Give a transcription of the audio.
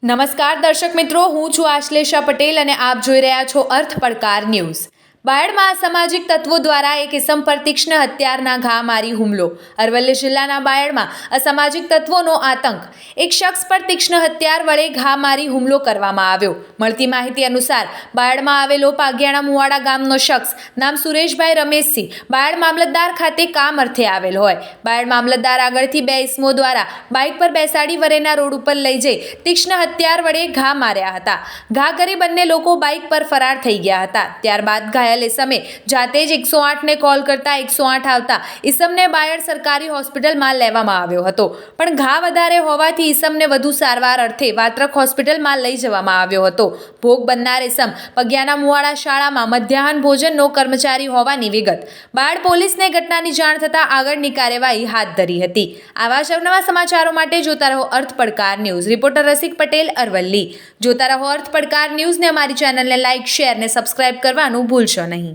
નમસ્કાર દર્શક મિત્રો, હું છું આશ્લેષા પટેલ અને આપ જોઈ રહ્યા છો અર્થ પડકાર ન્યૂઝ। બાયડમાં અસામાજિક તત્વો દ્વારા એક ઇસમ પર તીક્ષ્ણ હથિયારના ઘા મારી હુમલો। અરવલ્લી જિલ્લાના બાયડમાં અસામાજિક તત્વોનો આતંક। એક શખ્સ પર તીક્ષ્ણ હથિયાર વડે ઘા મારી હુમલો કરવામાં આવ્યો। મળતી માહિતી અનુસાર બાયડમાં આવેલો પાગિયાણા મુવાડા ગામનો શખ્સ નામ સુરેશભાઈ રમેશસિંહ બાયડ મામલતદાર ખાતે કામ અર્થે આવેલ હોય। બાયડ મામલતદાર આગળથી બે ઇસમો દ્વારા બાઇક પર બેસાડી વરેના રોડ ઉપર લઈ જઈ તીક્ષ્ણ હથિયાર વડે ઘા માર્યા હતા। ઘા કરી બંને લોકો બાઇક પર ફરાર થઈ ગયા હતા। ત્યારબાદ ઘાયલ ઇસમે જાતે જ 108ને કોલ કરતા 108 આવતા ઇસમને બાયડ સરકારી હોસ્પિટલમાં લેવામાં આવ્યો હતો, પણ ઘા વધારે હોવાથી ઇસમને વધુ સારવાર અર્થે વાત્રક હોસ્પિટલમાં લઈ જવામાં આવ્યો હતો। ભોગ બનનાર ઇસમ પગિયાના મુવાડા શાળામાં મધ્યાહન ભોજનનો કર્મચારી હોવાની વિગત। બાયડ પોલીસને ઘટનાની જાણ થતાં આગળની કાર્યવાહી હાથ ધરી હતી। આવા જ નવા સમાચારો માટે જોતા રહો અર્થ પડકાર ન્યૂઝ। રિપોર્ટર રસિક પટેલ, અરવલ્લી। જોતા રહો અર્થ પડકાર ન્યૂઝને। અમારી ચેનલને લાઇક, શેર ને સબસ્ક્રાઇબ કરવાનું ભૂલશો નહીં।